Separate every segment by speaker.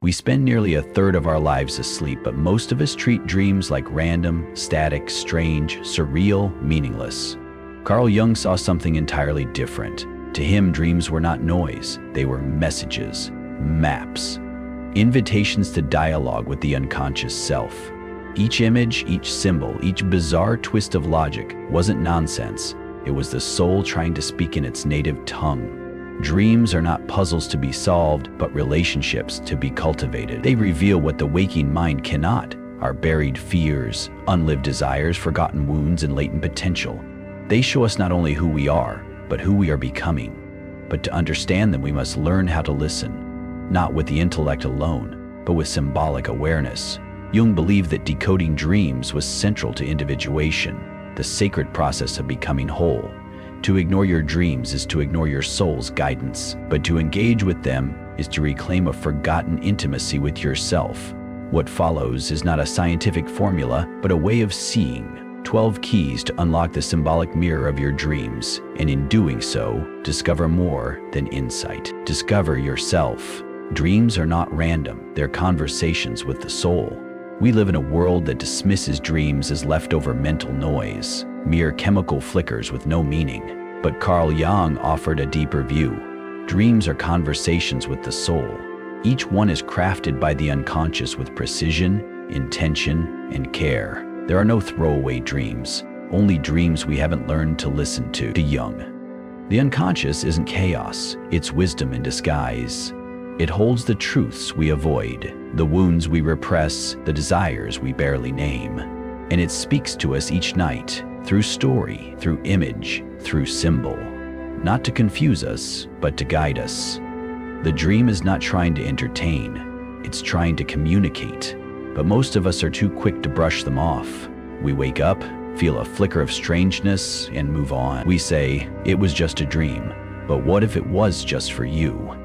Speaker 1: We spend nearly a third of our lives asleep, but most of us treat dreams like random, static, strange, surreal, meaningless. Carl Jung saw something entirely different. To him, dreams were not noise, they were messages, maps, invitations to dialogue with the unconscious self. Each image, each symbol, each bizarre twist of logic wasn't nonsense. It was the soul trying to speak in its native tongue. Dreams are not puzzles to be solved, but relationships to be cultivated. They reveal what the waking mind cannot: our buried fears, unlived desires, forgotten wounds, and latent potential. They show us not only who we are, but who we are becoming. But to understand them, we must learn how to listen, not with the intellect alone, but with symbolic awareness. Jung believed that decoding dreams was central to individuation, the sacred process of becoming whole. To ignore your dreams is to ignore your soul's guidance, but to engage with them is to reclaim a forgotten intimacy with yourself. What follows is not a scientific formula, but a way of seeing. 12 keys to unlock the symbolic mirror of your dreams, and in doing so, discover more than insight. Discover yourself. Dreams are not random, they're conversations with the soul. We live in a world that dismisses dreams as leftover mental noise, mere chemical flickers with no meaning. But Carl Jung offered a deeper view. Dreams are conversations with the soul. Each one is crafted by the unconscious with precision, intention, and care. There are no throwaway dreams, only dreams we haven't learned to listen to. Jung, the unconscious isn't chaos, it's wisdom in disguise. It holds the truths we avoid, the wounds we repress, the desires we barely name. And it speaks to us each night, through story, through image, through symbol. Not to confuse us, but to guide us. The dream is not trying to entertain, it's trying to communicate. But most of us are too quick to brush them off. We wake up, feel a flicker of strangeness, and move on. We say, it was just a dream, but what if it was just for you?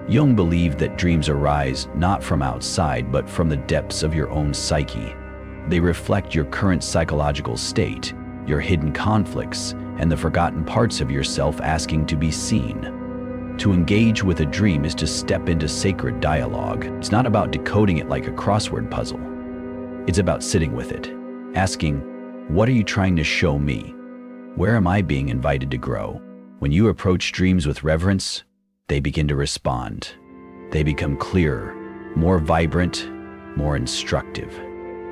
Speaker 1: Jung believed that dreams arise not from outside, but from the depths of your own psyche. They reflect your current psychological state, your hidden conflicts, and the forgotten parts of yourself asking to be seen. To engage with a dream is to step into sacred dialogue. It's not about decoding it like a crossword puzzle. It's about sitting with it, asking, what are you trying to show me? Where am I being invited to grow? When you approach dreams with reverence, they begin to respond. They become clearer, more vibrant, more instructive.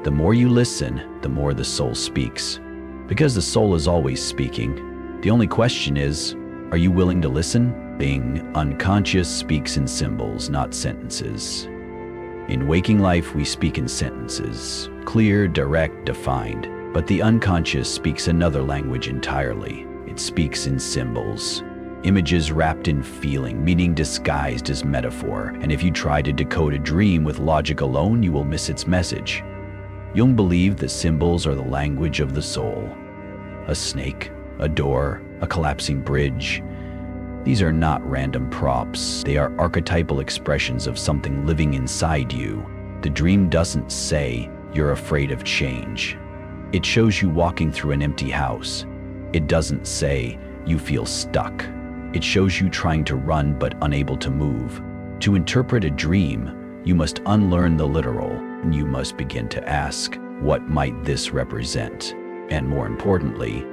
Speaker 1: The more you listen, the more the soul speaks. Because the soul is always speaking, the only question is, are you willing to listen? Being unconscious speaks in symbols, not sentences. In waking life, we speak in sentences, clear, direct, defined. But the unconscious speaks another language entirely. It speaks in symbols, images wrapped in feeling, meaning disguised as metaphor. And if you try to decode a dream with logic alone, you will miss its message. Jung believed that symbols are the language of the soul. A snake, a door, a collapsing bridge. These are not random props. They are archetypal expressions of something living inside you. The dream doesn't say, you're afraid of change. It shows you walking through an empty house. It doesn't say, you feel stuck. It shows you trying to run but unable to move. To interpret a dream, you must unlearn the literal, and you must begin to ask, what might this represent? And more importantly,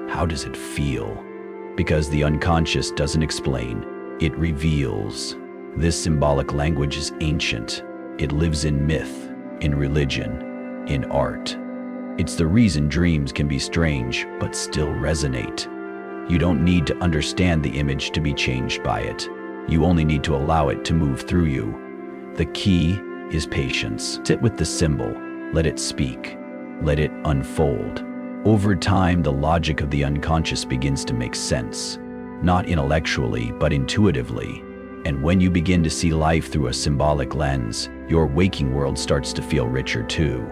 Speaker 1: how does it feel? Because the unconscious doesn't explain, it reveals. This symbolic language is ancient. It lives in myth, in religion, in art. It's the reason dreams can be strange but still resonate. You don't need to understand the image to be changed by it. You only need to allow it to move through you. The key is patience. Sit with the symbol, let it speak, let it unfold. Over time, the logic of the unconscious begins to make sense, not intellectually, but intuitively. And when you begin to see life through a symbolic lens, your waking world starts to feel richer too.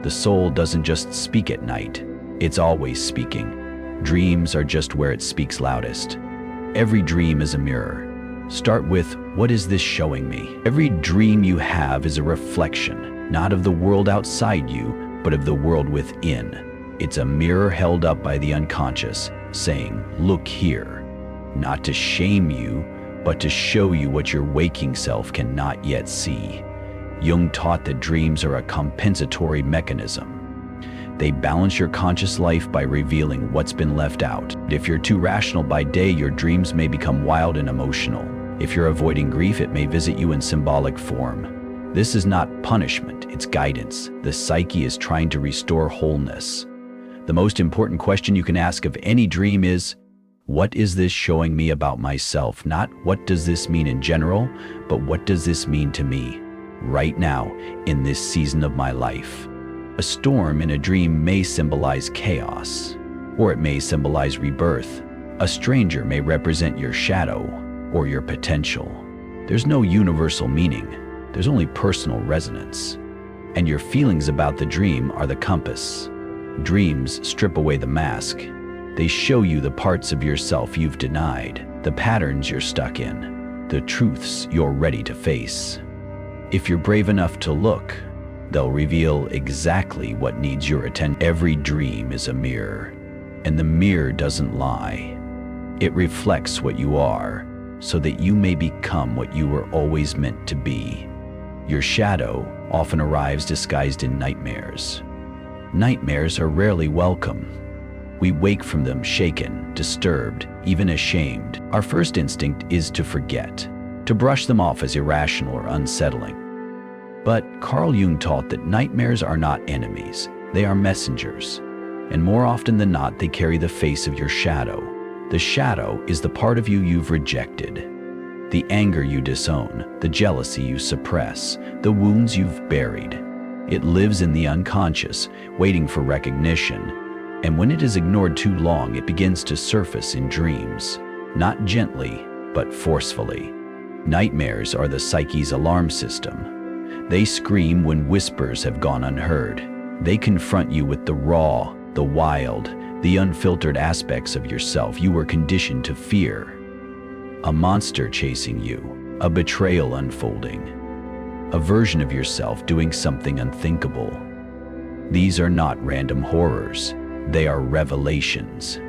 Speaker 1: The soul doesn't just speak at night, it's always speaking. Dreams are just where it speaks loudest. Every dream is a mirror. Start with, what is this showing me? Every dream you have is a reflection, not of the world outside you, but of the world within. It's a mirror held up by the unconscious, saying, look here, not to shame you, but to show you what your waking self cannot yet see. Jung taught that dreams are a compensatory mechanism. They balance your conscious life by revealing what's been left out. If you're too rational by day, your dreams may become wild and emotional. If you're avoiding grief, it may visit you in symbolic form. This is not punishment, it's guidance. The psyche is trying to restore wholeness. The most important question you can ask of any dream is, what is this showing me about myself? Not what does this mean in general, but what does this mean to me right now in this season of my life? A storm in a dream may symbolize chaos, or it may symbolize rebirth. A stranger may represent your shadow or your potential. There's no universal meaning, there's only personal resonance. And your feelings about the dream are the compass. Dreams strip away the mask. They show you the parts of yourself you've denied, the patterns you're stuck in, the truths you're ready to face. If you're brave enough to look, they'll reveal exactly what needs your attention. Every dream is a mirror, and the mirror doesn't lie. It reflects what you are, so that you may become what you were always meant to be. Your shadow often arrives disguised in nightmares. Nightmares are rarely welcome. We wake from them shaken, disturbed, even ashamed. Our first instinct is to forget, to brush them off as irrational or unsettling. But Carl Jung taught that nightmares are not enemies, they are messengers. And more often than not, they carry the face of your shadow. The shadow is the part of you you've rejected. The anger you disown, the jealousy you suppress, the wounds you've buried. It lives in the unconscious, waiting for recognition. And when it is ignored too long, it begins to surface in dreams. Not gently, but forcefully. Nightmares are the psyche's alarm system. They scream when whispers have gone unheard. They confront you with the raw, the wild, the unfiltered aspects of yourself you were conditioned to fear. A monster chasing you, a betrayal unfolding, a version of yourself doing something unthinkable. These are not random horrors, they are revelations.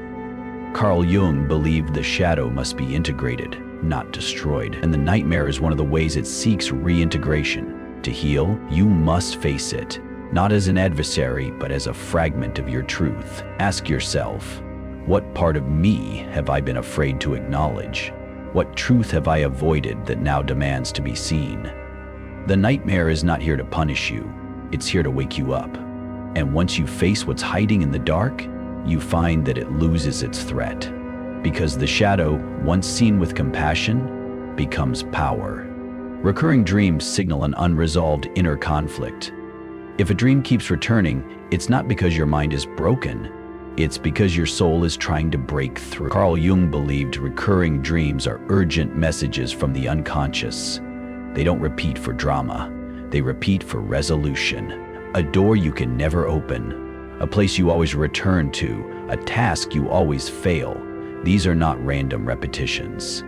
Speaker 1: Carl Jung believed the shadow must be integrated, not destroyed, and the nightmare is one of the ways it seeks reintegration. To heal, you must face it, not as an adversary, but as a fragment of your truth. Ask yourself, what part of me have I been afraid to acknowledge? What truth have I avoided that now demands to be seen? The nightmare is not here to punish you, it's here to wake you up. And once you face what's hiding in the dark, you find that it loses its threat. Because the shadow, once seen with compassion, becomes power. Recurring dreams signal an unresolved inner conflict. If a dream keeps returning, it's not because your mind is broken, it's because your soul is trying to break through. Carl Jung believed recurring dreams are urgent messages from the unconscious. They don't repeat for drama, they repeat for resolution. A door you can never open, a place you always return to, a task you always fail. These are not random repetitions.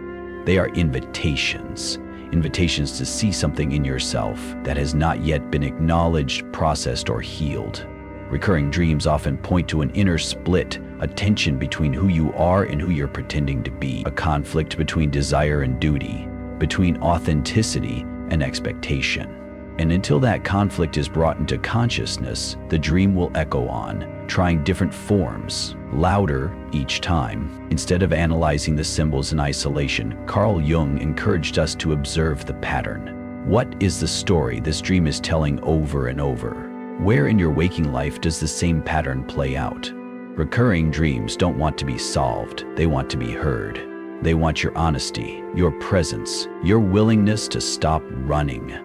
Speaker 1: They are invitations. Invitations to see something in yourself that has not yet been acknowledged, processed, or healed. Recurring dreams often point to an inner split, a tension between who you are and who you're pretending to be, a conflict between desire and duty, between authenticity and expectation. And until that conflict is brought into consciousness, the dream will echo on, trying different forms, louder each time. Instead of analyzing the symbols in isolation, Carl Jung encouraged us to observe the pattern. What is the story this dream is telling over and over? Where in your waking life does the same pattern play out? Recurring dreams don't want to be solved, they want to be heard. They want your honesty, your presence, your willingness to stop running.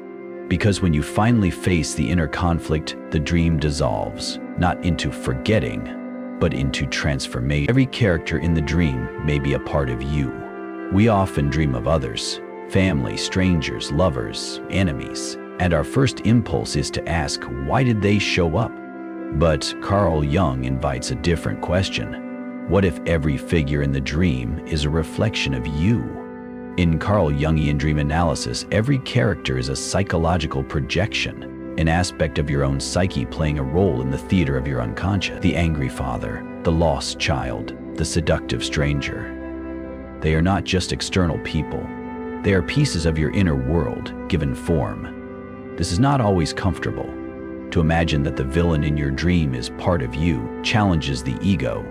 Speaker 1: Because when you finally face the inner conflict, the dream dissolves, not into forgetting, but into transformation. Every character in the dream may be a part of you. We often dream of others, family, strangers, lovers, enemies, and our first impulse is to ask, why did they show up? But Carl Jung invites a different question. What if every figure in the dream is a reflection of you? In Carl Jungian dream analysis, every character is a psychological projection, an aspect of your own psyche playing a role in the theater of your unconscious. The angry father, the lost child, the seductive stranger. They are not just external people, They are pieces of your inner world, given form. This is not always comfortable. To imagine that the villain in your dream is part of you challenges the ego.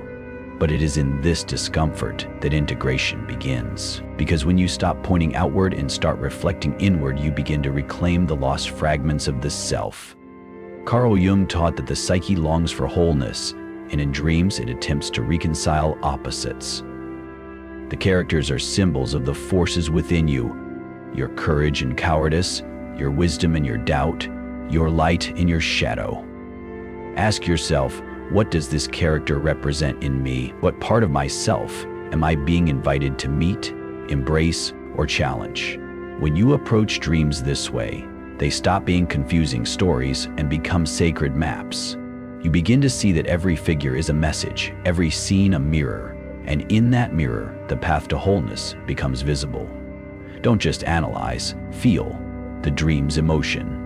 Speaker 1: But it is in this discomfort that integration begins. Because when you stop pointing outward and start reflecting inward, you begin to reclaim the lost fragments of the self. Carl Jung taught that the psyche longs for wholeness, and in dreams it attempts to reconcile opposites. The characters are symbols of the forces within you, your courage and cowardice, your wisdom and your doubt, your light and your shadow. Ask yourself, what does this character represent in me? What part of myself am I being invited to meet, embrace, or challenge? When you approach dreams this way, they stop being confusing stories and become sacred maps. You begin to see that every figure is a message, every scene a mirror, and in that mirror, the path to wholeness becomes visible. Don't just analyze, feel the dream's emotion.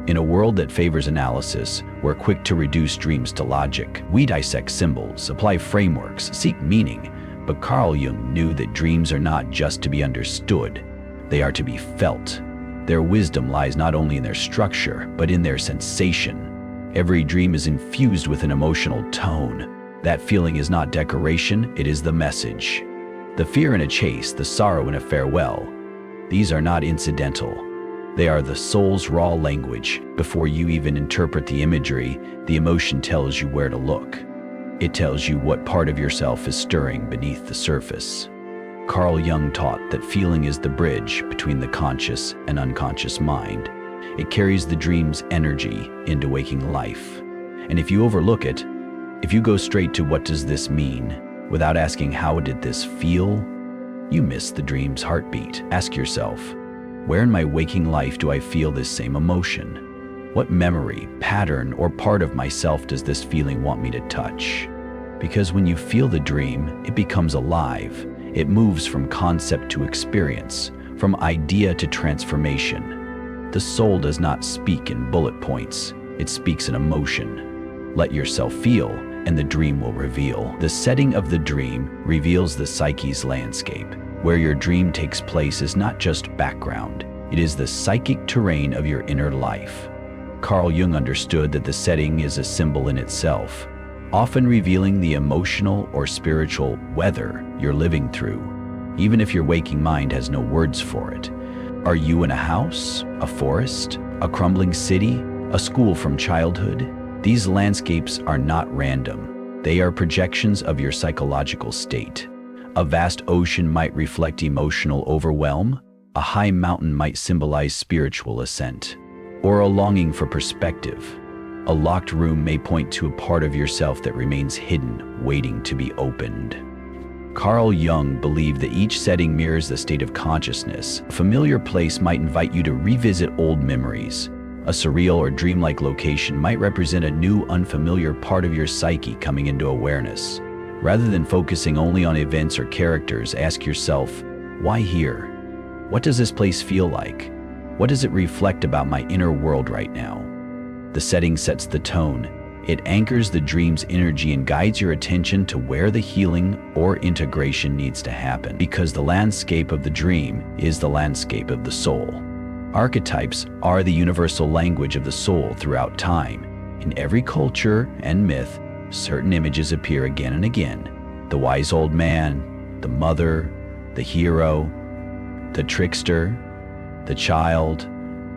Speaker 1: In a world that favors analysis, we're quick to reduce dreams to logic. We dissect symbols, apply frameworks, seek meaning. But Carl Jung knew that dreams are not just to be understood, they are to be felt. Their wisdom lies not only in their structure, but in their sensation. Every dream is infused with an emotional tone. That feeling is not decoration, it is the message. The fear in a chase, the sorrow in a farewell. These are not incidental. They are the soul's raw language. Before you even interpret the imagery, the emotion tells you where to look. It tells you what part of yourself is stirring beneath the surface. Carl Jung taught that feeling is the bridge between the conscious and unconscious mind. It carries the dream's energy into waking life. And if you overlook it, if you go straight to what does this mean, without asking how did this feel, you miss the dream's heartbeat. Ask yourself, where in my waking life do I feel this same emotion? What memory, pattern, or part of myself does this feeling want me to touch? Because when you feel the dream, it becomes alive. It moves from concept to experience, from idea to transformation. The soul does not speak in bullet points, it speaks in emotion. Let yourself feel, and the dream will reveal. The setting of the dream reveals the psyche's landscape. Where your dream takes place is not just background, it is the psychic terrain of your inner life. Carl Jung understood that the setting is a symbol in itself, often revealing the emotional or spiritual weather you're living through, even if your waking mind has no words for it. Are you in a house, a forest, a crumbling city, a school from childhood? These landscapes are not random. They are projections of your psychological state. A vast ocean might reflect emotional overwhelm, a high mountain might symbolize spiritual ascent, or a longing for perspective. A locked room may point to a part of yourself that remains hidden, waiting to be opened. Carl Jung believed that each setting mirrors the state of consciousness. A familiar place might invite you to revisit old memories. A surreal or dreamlike location might represent a new, unfamiliar part of your psyche coming into awareness. Rather than focusing only on events or characters, ask yourself, why here? What does this place feel like? What does it reflect about my inner world right now? The setting sets the tone. It anchors the dream's energy and guides your attention to where the healing or integration needs to happen, because the landscape of the dream is the landscape of the soul. Archetypes are the universal language of the soul throughout time. In every culture and myth, certain images appear again and again. The wise old man, the mother, the hero, the trickster, the child.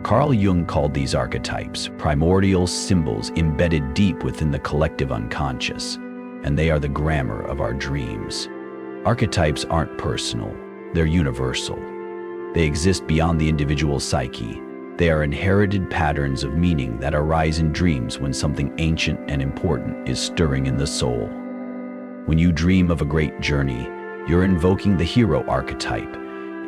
Speaker 1: Carl Jung called these archetypes primordial symbols embedded deep within the collective unconscious, and they are the grammar of our dreams. Archetypes aren't personal, they're universal. They exist beyond the individual psyche. They are inherited patterns of meaning that arise in dreams when something ancient and important is stirring in the soul. When you dream of a great journey, you're invoking the hero archetype,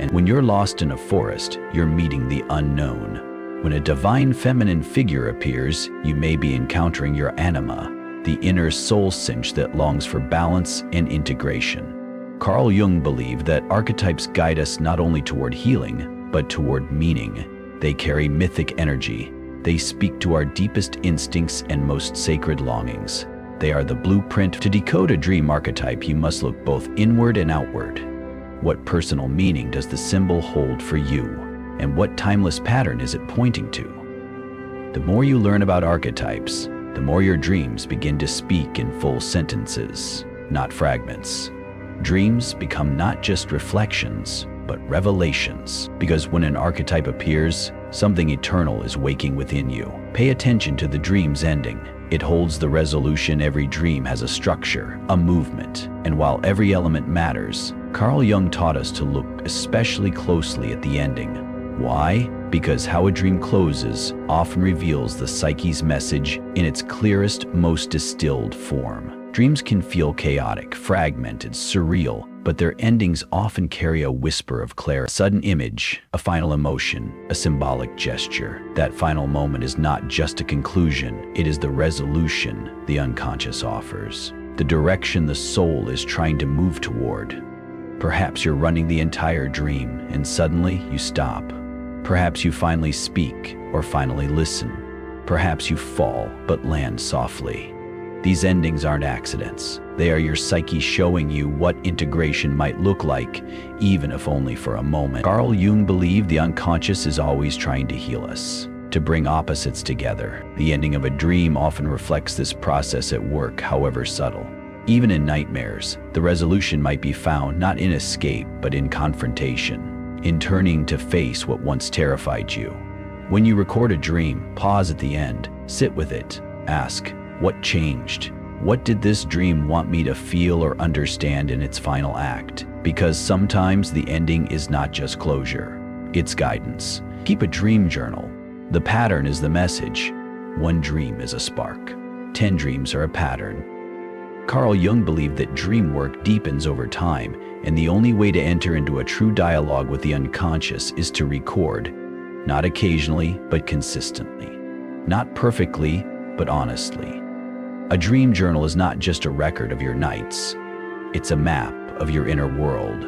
Speaker 1: and when you're lost in a forest, you're meeting the unknown. When a divine feminine figure appears, you may be encountering your anima, the inner soul cinch that longs for balance and integration. Carl Jung believed that archetypes guide us not only toward healing, but toward meaning. They carry mythic energy. They speak to our deepest instincts and most sacred longings. They are the blueprint. To decode a dream archetype, you must look both inward and outward. What personal meaning does the symbol hold for you? And what timeless pattern is it pointing to? The more you learn about archetypes, the more your dreams begin to speak in full sentences, not fragments. Dreams become not just reflections, but revelations, because when an archetype appears, something eternal is waking within you. Pay attention to the dream's ending. It holds the resolution. Every dream has a structure, a movement, and while every element matters, Carl Jung taught us to look especially closely at the ending. Why? Because how a dream closes often reveals the psyche's message in its clearest, most distilled form. Dreams can feel chaotic, fragmented, surreal, but their endings often carry a whisper of clarity. A sudden image, a final emotion, a symbolic gesture. That final moment is not just a conclusion, it is the resolution the unconscious offers, the direction the soul is trying to move toward. Perhaps you're running the entire dream, and suddenly you stop. Perhaps you finally speak, or finally listen. Perhaps you fall, but land softly. These endings aren't accidents. They are your psyche showing you what integration might look like, even if only for a moment. Carl Jung believed the unconscious is always trying to heal us, to bring opposites together. The ending of a dream often reflects this process at work, however subtle. Even in nightmares, the resolution might be found not in escape, but in confrontation, in turning to face what once terrified you. When you record a dream, pause at the end, sit with it, ask, what changed? What did this dream want me to feel or understand in its final act? Because sometimes the ending is not just closure, it's guidance. Keep a dream journal. The pattern is the message. 1 dream is a spark. 10 dreams are a pattern. Carl Jung believed that dream work deepens over time, and the only way to enter into a true dialogue with the unconscious is to record, not occasionally, but consistently. Not perfectly, but honestly. A dream journal is not just a record of your nights. It's a map of your inner world.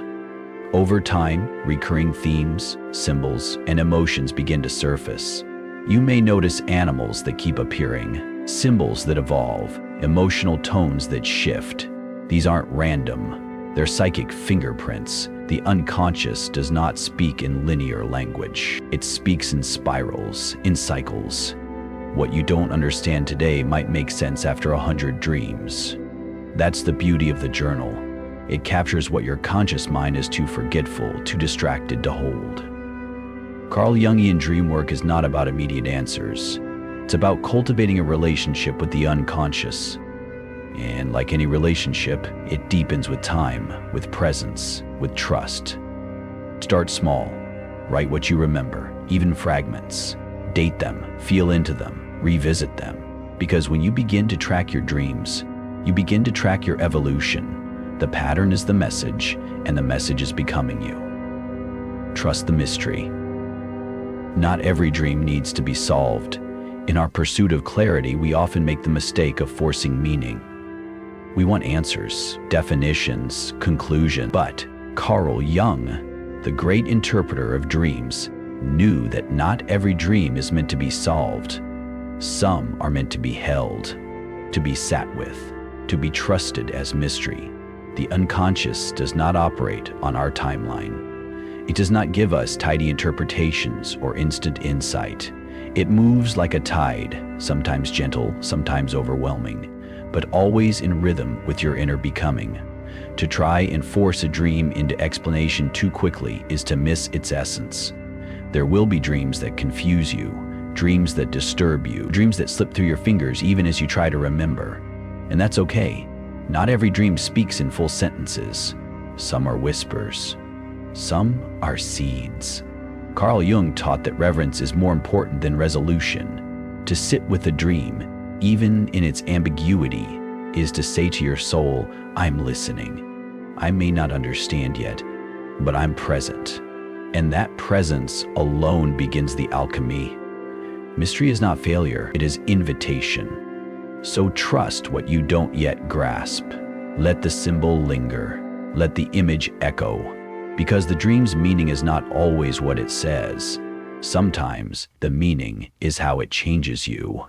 Speaker 1: Over time, recurring themes, symbols, and emotions begin to surface. You may notice animals that keep appearing, symbols that evolve, emotional tones that shift. These aren't random. They're psychic fingerprints. The unconscious does not speak in linear language. It speaks in spirals, in cycles. What you don't understand today might make sense after 100 dreams. That's the beauty of the journal. It captures what your conscious mind is too forgetful, too distracted to hold. Carl Jungian dream work is not about immediate answers. It's about cultivating a relationship with the unconscious. And like any relationship, it deepens with time, with presence, with trust. Start small. Write what you remember, even fragments. Date them, feel into them, revisit them. Because when you begin to track your dreams, you begin to track your evolution. The pattern is the message, and the message is becoming you. Trust the mystery. Not every dream needs to be solved. In our pursuit of clarity, we often make the mistake of forcing meaning. We want answers, definitions, conclusion. But Carl Jung, the great interpreter of dreams, knew that not every dream is meant to be solved. Some are meant to be held, to be sat with, to be trusted as mystery. The unconscious does not operate on our timeline. It does not give us tidy interpretations or instant insight. It moves like a tide, sometimes gentle, sometimes overwhelming, but always in rhythm with your inner becoming. To try and force a dream into explanation too quickly is to miss its essence. There will be dreams that confuse you, dreams that disturb you, dreams that slip through your fingers even as you try to remember. And that's okay. Not every dream speaks in full sentences. Some are whispers. Some are seeds. Carl Jung taught that reverence is more important than resolution. To sit with a dream, even in its ambiguity, is to say to your soul, I'm listening. I may not understand yet, but I'm present. And that presence alone begins the alchemy. Mystery is not failure, it is invitation. So trust what you don't yet grasp. Let the symbol linger. Let the image echo. Because the dream's meaning is not always what it says. Sometimes the meaning is how it changes you.